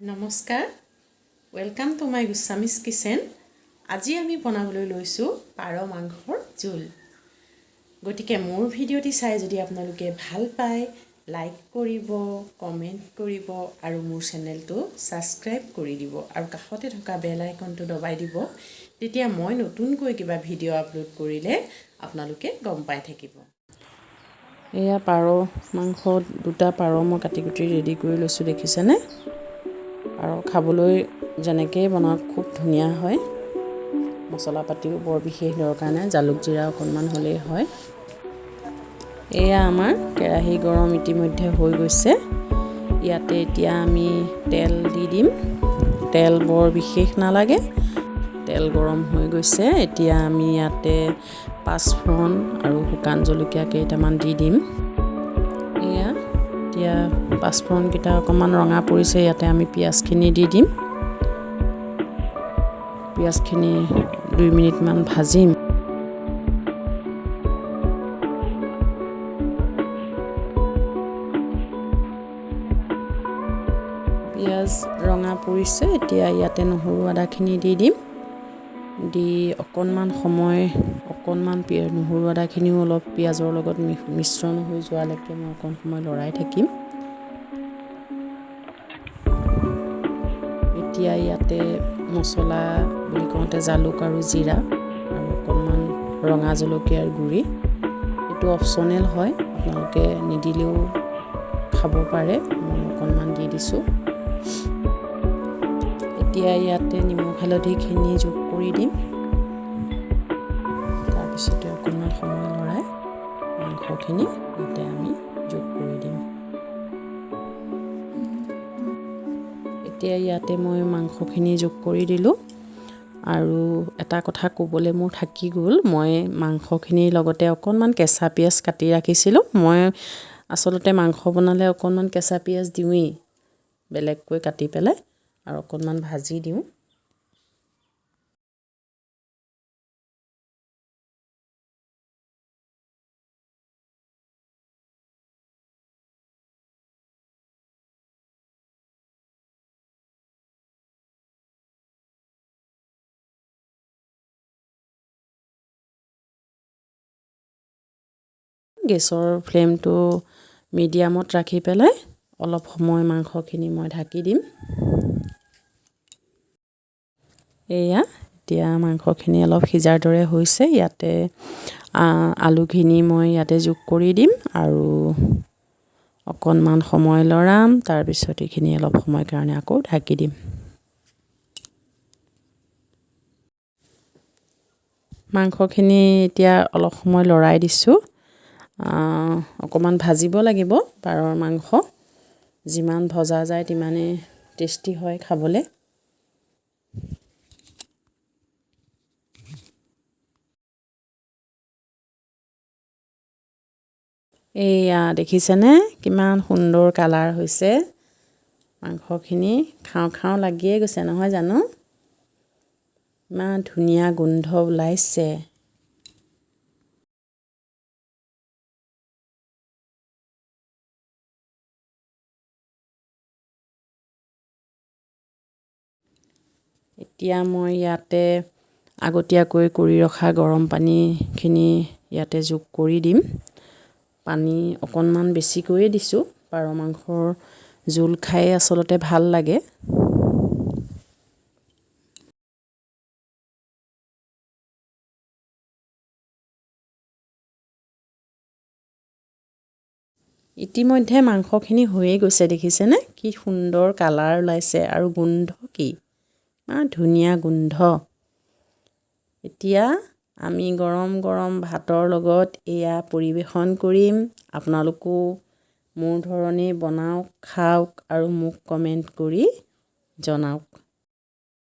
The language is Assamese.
নমস্কাৰ welcome to my Assamese kitchen. আজি আমি বনাবলৈ লৈছোঁ পাৰ মাংসৰ জোল। গতিকে মোৰ ভিডিঅ'টি চাই যদি আপোনালোকে ভাল পায় লাইক কৰিব, কমেণ্ট কৰিব আৰু মোৰ চেনেলটো সাবস্ক্ৰাইব কৰি দিব আৰু কাষতে থকা বেল আইকনটো দবাই দিব। তেতিয়া মই নতুনকৈ কিবা ভিডিঅ' আপলোড কৰিলে আপোনালোকে গম পাই থাকিব। এয়া পাৰ মাংস দুটা পাৰ মই কাটি ৰেডি কৰি লৈছোঁ, দেখিছেনে? আৰু খাবলৈ যেনেকৈ বনাওক খুব ধুনীয়া হয়। মছলা পাতিও বৰ বিশেষ দৰকাৰ নাই, জালুক জিৰা অকণমান হ'লেই হয়। এয়া আমাৰ কেৰাহী গৰম ইতিমধ্যে হৈ গৈছে। ইয়াতে এতিয়া আমি তেল দি দিম। তেল বৰ বিশেষ নালাগে, তেল গৰম হৈ গৈছে। এতিয়া আমি ইয়াতে পাঁচফোৰণ আৰু শুকান জলকীয়া কেইটামান দি দিম। এয়া এতিয়া পাঁচফোৰণকেইটা অকণমান ৰঙা পৰিছে, ইয়াতে আমি পিঁয়াজখিনি দি দিম। পিঁয়াজখিনি 2 মিনিটমান ভাজিম। পিঁয়াজ ৰঙা পৰিছে, এতিয়া ইয়াতে নহৰু আদাখিনি দি দিম। দি অকণমান নহৰু আদাখিনিও অলপ পিঁয়াজৰ লগত মিশ্ৰণ হৈ যোৱালৈকে মই অকণ সময় লৰাই থাকিম। এতিয়া ইয়াতে মছলা বুলি কওঁতে জালুক আৰু জিৰা আৰু অকণমান ৰঙা জলকীয়াৰ গুড়ি, এইটো অপশ্যনেল হয়, আপোনালোকে নিদিলেও খাব পাৰে। মই অকণমান দি দিছোঁ। এতিয়া ইয়াতে নিমখ হালধিখিনি যোগ কৰি দিম। তাৰপিছতে অকণমান সময় লৰাই মাংসখিনি ইয়াতে আমি যোগ কৰি দিম। এতিয়া ইয়াতে মই মাংসখিনি যোগ কৰি দিলোঁ। আৰু এটা কথা ক'বলৈ মোৰ থাকি গ'ল, মই মাংসখিনিৰ লগতে অকণমান কেঁচা পিঁয়াজ কাটি ৰাখিছিলোঁ। মই আচলতে মাংস বনালে অকণমান কেঁচা পিঁয়াজ দিওঁৱেই, বেলেগকৈ কাটি পেলাই আৰু অকণমান ভাজি দিওঁ। গেছৰ ফ্লেমটো মিডিয়ামত ৰাখি পেলাই অলপ সময় মাংসখিনি মই ঢাকি দিম। এয়া এতিয়া মাংসখিনি অলপ সিজাৰ দৰে হৈছে। ইয়াতে আলুখিনি মই ইয়াতে যোগ কৰি দিম আৰু অকণমান সময় লৰাম। তাৰপিছত এইখিনি অলপ সময়ৰ কাৰণে আকৌ ঢাকি দিম। মাংসখিনি এতিয়া অলপ সময় লৰাই দিছোঁ। অকণমান ভাজিব লাগিব। পাৰৰ মাংস যিমান ভজা যায় তিমানেই টেষ্টি হয় খাবলৈ। এয়া দেখিছেনে কিমান সুন্দৰ কালাৰ হৈছে। মাংসখিনি খাওঁ খাওঁ লাগিয়ে গৈছে নহয় জানো? ইমান ধুনীয়া গোন্ধ ওলাইছে। এতিয়া মই ইয়াতে আগতীয়াকৈ কৰি ৰখা গৰম পানীখিনি ইয়াতে যোগ কৰি দিম। পানী অকণমান বেছিকৈয়ে দিছোঁ, পাৰ মাংসৰ জোল খাই আচলতে ভাল লাগে। ইতিমধ্যে মাংসখিনি হৈয়ে গৈছে, দেখিছেনে কি সুন্দৰ কালাৰ ওলাইছে আৰু গোন্ধ কি ইমান ধুনীয়া গোন্ধ। এতিয়া আমি গৰম গৰম ভাতৰ লগত এয়া পৰিৱেশন কৰিম। আপোনালোকো মোৰ ধৰণে বনাওক, খাওক আৰু মোক কমেণ্ট কৰি জনাওক।